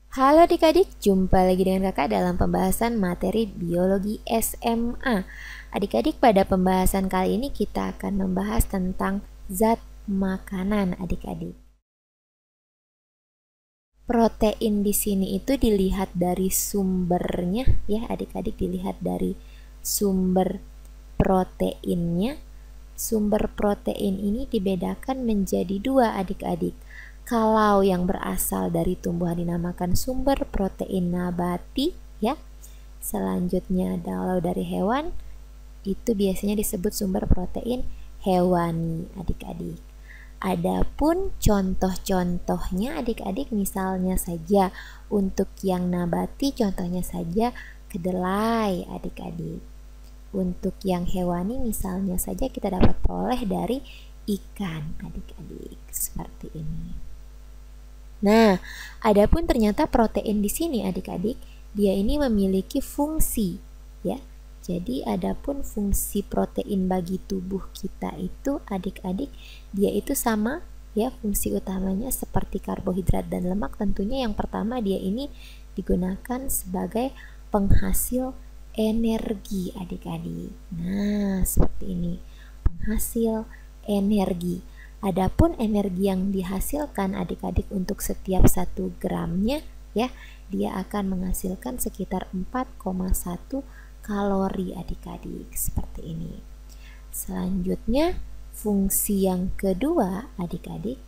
Halo adik-adik, jumpa lagi dengan kakak dalam pembahasan materi biologi SMA. Adik-adik, pada pembahasan kali ini kita akan membahas tentang zat makanan adik-adik. Protein di sini itu dilihat dari sumbernya ya adik-adik, dilihat dari sumber proteinnya. Sumber protein ini dibedakan menjadi dua adik-adik. Kalau yang berasal dari tumbuhan dinamakan sumber protein nabati ya. Selanjutnya kalau dari hewan itu biasanya disebut sumber protein hewani adik-adik. Adapun contoh-contohnya adik-adik, misalnya saja untuk yang nabati contohnya saja kedelai adik-adik. Untuk yang hewani misalnya saja kita dapat peroleh dari ikan adik-adik, seperti ini. Nah, adapun ternyata protein di sini adik-adik, dia ini memiliki fungsi ya. Jadi adapun fungsi protein bagi tubuh kita itu adik-adik, dia itu sama ya, fungsi utamanya seperti karbohidrat dan lemak. Tentunya yang pertama dia ini digunakan sebagai penghasil energi adik-adik. Nah, seperti ini, penghasil energi. Adapun energi yang dihasilkan adik-adik untuk setiap 1 gramnya ya, dia akan menghasilkan sekitar 4,1 kalori adik-adik, seperti ini. Selanjutnya fungsi yang kedua adik-adik,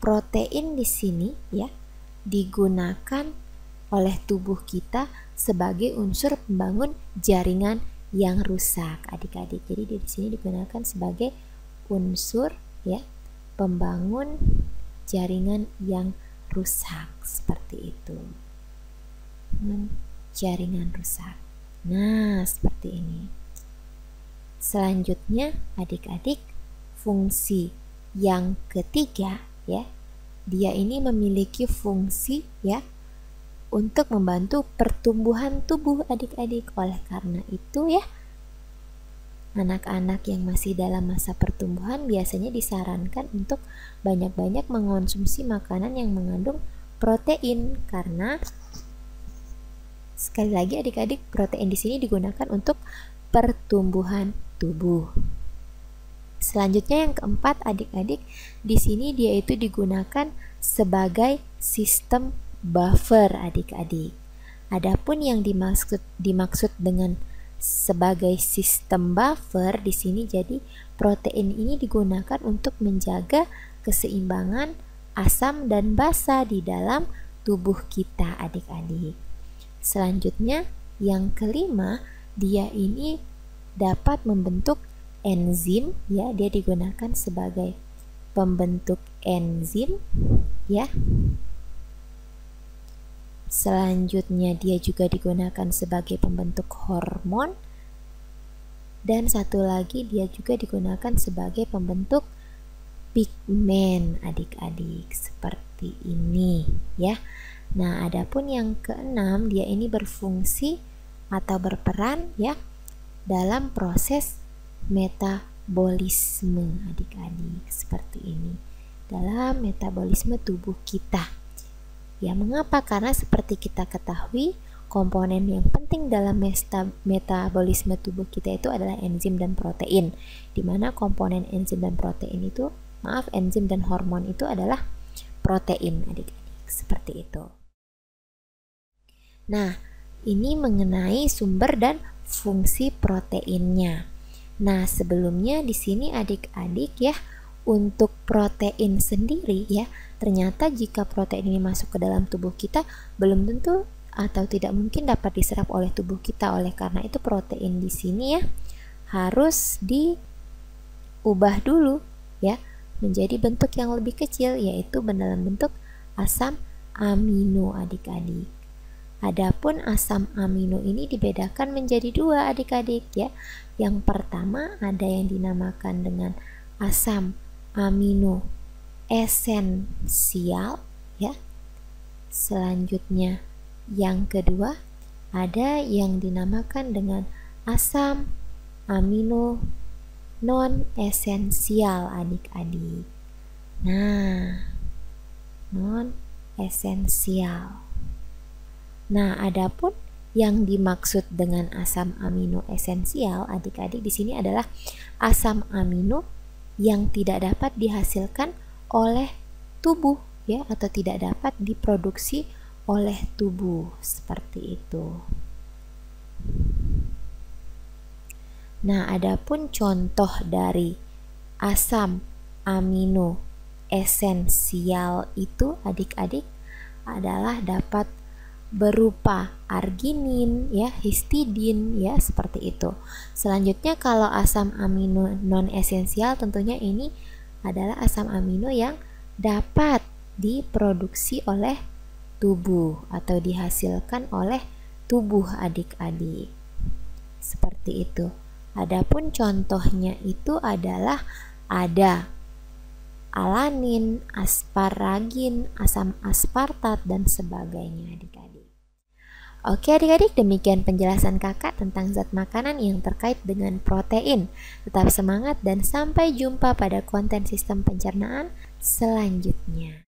protein di sini ya digunakan oleh tubuh kita sebagai unsur pembangun jaringan yang rusak adik-adik. Jadi di sini digunakan sebagai unsur ya pembangun jaringan yang rusak, seperti itu. Jaringan rusak. Nah, seperti ini. Selanjutnya adik-adik, fungsi yang ketiga ya, dia ini memiliki fungsi ya untuk membantu pertumbuhan tubuh adik-adik. Oleh karena itu ya, anak-anak yang masih dalam masa pertumbuhan biasanya disarankan untuk banyak-banyak mengonsumsi makanan yang mengandung protein, karena sekali lagi adik-adik, protein di sini digunakan untuk pertumbuhan tubuh. Selanjutnya yang keempat adik-adik, di sini dia itu digunakan sebagai sistem buffer adik-adik. Adapun yang dimaksud dengan sebagai sistem buffer di sini, jadi protein ini digunakan untuk menjaga keseimbangan asam dan basa di dalam tubuh kita adik-adik. Selanjutnya yang kelima, dia ini dapat membentuk enzim ya, dia digunakan sebagai pembentuk enzim ya. Selanjutnya dia juga digunakan sebagai pembentuk hormon, dan satu lagi dia juga digunakan sebagai pembentuk pigmen adik-adik, seperti ini ya. Nah, adapun yang keenam, dia ini berfungsi atau berperan ya dalam proses metabolisme adik-adik, seperti ini, dalam metabolisme tubuh kita. Ya, mengapa? Karena seperti kita ketahui, komponen yang penting dalam metabolisme tubuh kita itu adalah enzim dan protein, di mana komponen enzim dan protein itu, enzim dan hormon itu adalah protein adik-adik, seperti itu. Nah, ini mengenai sumber dan fungsi proteinnya. Nah, sebelumnya di sini adik-adik ya, untuk protein sendiri ya, ternyata jika protein ini masuk ke dalam tubuh kita, belum tentu atau tidak mungkin dapat diserap oleh tubuh kita. Oleh karena itu protein di sini ya harus diubah dulu ya menjadi bentuk yang lebih kecil, yaitu dalam bentuk asam amino adik-adik. Adapun asam amino ini dibedakan menjadi dua adik-adik ya. Yang pertama ada yang dinamakan dengan asam amino esensial ya. Selanjutnya yang kedua ada yang dinamakan dengan asam amino non esensial adik-adik. Nah, non esensial. Nah, adapun yang dimaksud dengan asam amino esensial, adik-adik di sini adalah asam amino yang tidak dapat dihasilkan oleh tubuh ya, atau tidak dapat diproduksi oleh tubuh, seperti itu. Nah, adapun contoh dari asam amino esensial itu adik-adik adalah dapat berupa arginin ya, histidin ya, seperti itu. Selanjutnya kalau asam amino non esensial, tentunya ini adalah asam amino yang dapat diproduksi oleh tubuh atau dihasilkan oleh tubuh adik-adik. Seperti itu. Adapun contohnya itu adalah ada alanin, asparagin, asam aspartat, dan sebagainya adik-adik. Oke adik-adik, demikian penjelasan kakak tentang zat makanan yang terkait dengan protein. Tetap semangat dan sampai jumpa pada konten sistem pencernaan selanjutnya.